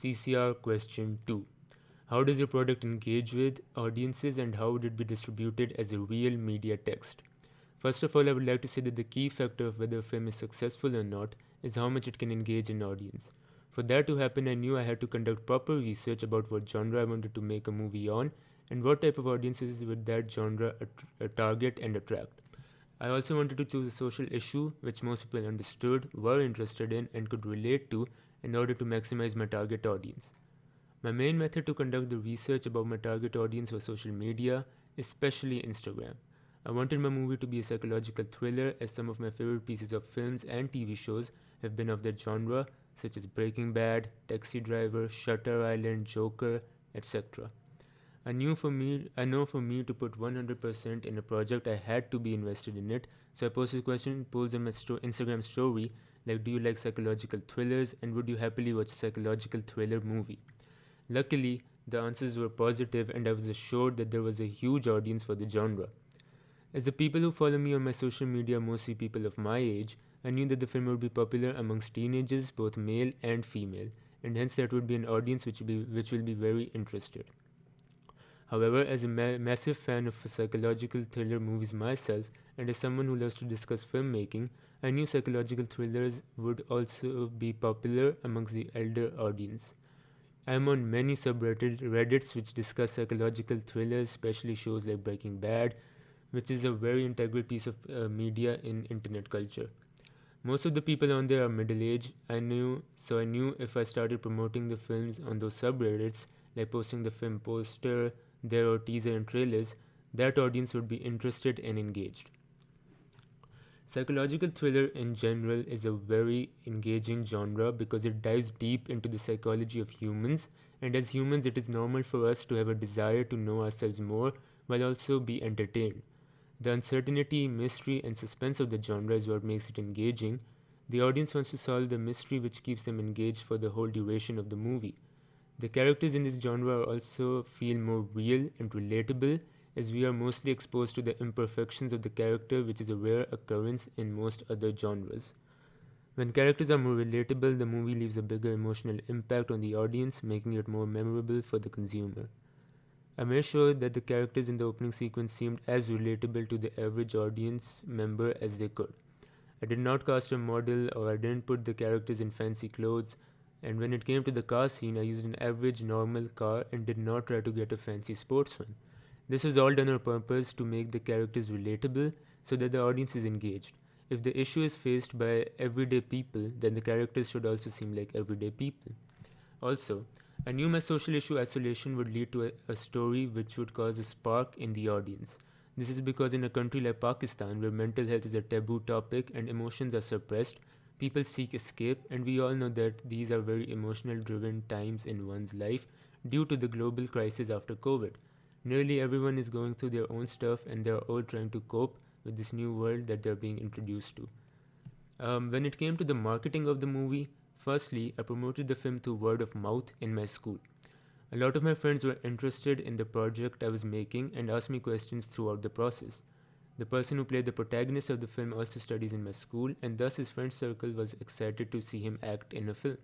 CCR question 2. How does your product engage with audiences and how would it be distributed as a real media text? First of all, I would like to say that the key factor of whether a film is successful or not is how much it can engage an audience. For that to happen, I knew I had to conduct proper research about what genre I wanted to make a movie on and what type of audiences would that genre target and attract. I also wanted to choose a social issue which most people understood, were interested in, and could relate to in order to maximize my target audience. My main method to conduct the research about my target audience was social media, especially Instagram. I wanted my movie to be a psychological thriller, as some of my favorite pieces of films and TV shows have been of that genre, such as Breaking Bad, Taxi Driver, Shutter Island, Joker, etc. I know for me to put 100% in a project, I had to be invested in it. So I posted question polls on my Instagram story like, do you like psychological thrillers and would you happily watch a psychological thriller movie? Luckily, the answers were positive and I was assured that there was a huge audience for the genre. As the people who follow me on my social media are mostly people of my age, I knew that the film would be popular amongst teenagers, both male and female, and hence that would be an audience which will be very interested. However, as a massive fan of psychological thriller movies myself, and as someone who loves to discuss filmmaking, I knew psychological thrillers would also be popular amongst the elder audience. I am on many subreddits which discuss psychological thrillers, especially shows like Breaking Bad, which is a very integral piece of media in internet culture. Most of the people on there are middle-aged. I knew if I started promoting the films on those subreddits, like posting the film poster, their teaser and trailers, that audience would be interested and engaged. Psychological thriller in general is a very engaging genre because it dives deep into the psychology of humans, and as humans, it is normal for us to have a desire to know ourselves more while also be entertained. The uncertainty, mystery, and suspense of the genre is what makes it engaging. The audience wants to solve the mystery which keeps them engaged for the whole duration of the movie. The characters in this genre also feel more real and relatable as we are mostly exposed to the imperfections of the character, which is a rare occurrence in most other genres. When characters are more relatable, the movie leaves a bigger emotional impact on the audience, making it more memorable for the consumer. I made sure that the characters in the opening sequence seemed as relatable to the average audience member as they could. I did not cast a model or I didn't put the characters in fancy clothes, and when it came to the car scene, I used an average normal car and did not try to get a fancy sports one. This was all done on purpose to make the characters relatable so that the audience is engaged. If the issue is faced by everyday people, then the characters should also seem like everyday people. Also, I knew my social issue isolation would lead to a story which would cause a spark in the audience. This is because in a country like Pakistan, where mental health is a taboo topic and emotions are suppressed, people seek escape, and we all know that these are very emotional driven times in one's life due to the global crisis after COVID. Nearly everyone is going through their own stuff and they're all trying to cope with this new world that they're being introduced to. When it came to the marketing of the movie, firstly, I promoted the film through word of mouth in my school. A lot of my friends were interested in the project I was making and asked me questions throughout the process. The person who played the protagonist of the film also studies in my school, and thus his friend circle was excited to see him act in a film.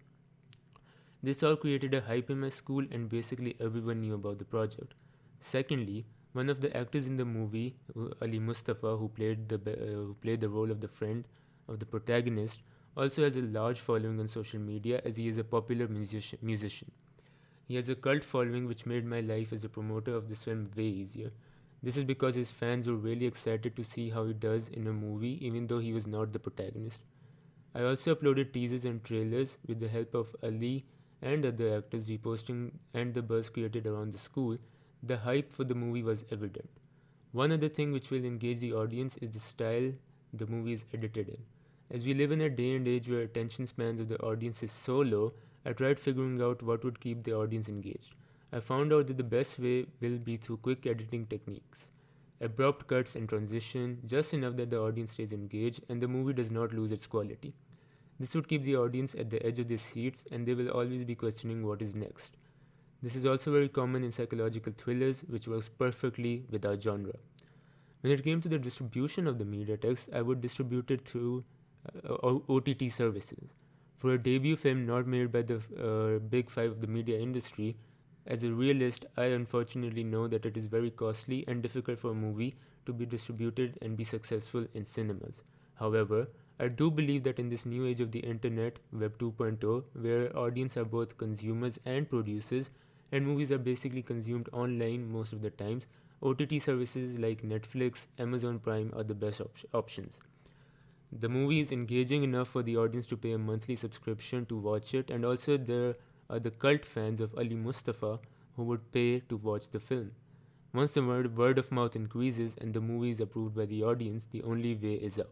This all created a hype in my school, and basically everyone knew about the project. Secondly, one of the actors in the movie, Ali Mustafa, who played the role of the friend of the protagonist, also has a large following on social media as he is a popular musician. He has a cult following which made my life as a promoter of this film way easier. This is because his fans were really excited to see how he does in a movie even though he was not the protagonist. I also uploaded teasers and trailers with the help of Ali and other actors reposting and the buzz created around the school. The hype for the movie was evident. One other thing which will engage the audience is the style the movie is edited in. As we live in a day and age where attention spans of the audience is so low, I tried figuring out what would keep the audience engaged. I found out that the best way will be through quick editing techniques. Abrupt cuts and transition, just enough that the audience stays engaged and the movie does not lose its quality. This would keep the audience at the edge of their seats and they will always be questioning what is next. This is also very common in psychological thrillers, which works perfectly with our genre. When it came to the distribution of the media text, I would distribute it through OTT services. For a debut film not made by the big five of the media industry, as a realist, I unfortunately know that it is very costly and difficult for a movie to be distributed and be successful in cinemas. However, I do believe that in this new age of the internet, Web 2.0, where audience are both consumers and producers, and movies are basically consumed online most of the times, OTT services like Netflix, Amazon Prime are the best options. The movie is engaging enough for the audience to pay a monthly subscription to watch it, and also there are the cult fans of Ali Mustafa who would pay to watch the film. Once the word of mouth increases and the movie is approved by the audience, the only way is up.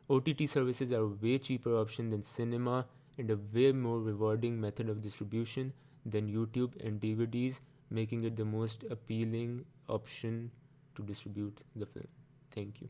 OTT services are a way cheaper option than cinema and a way more rewarding method of distribution than YouTube and DVDs, making it the most appealing option to distribute the film. Thank you.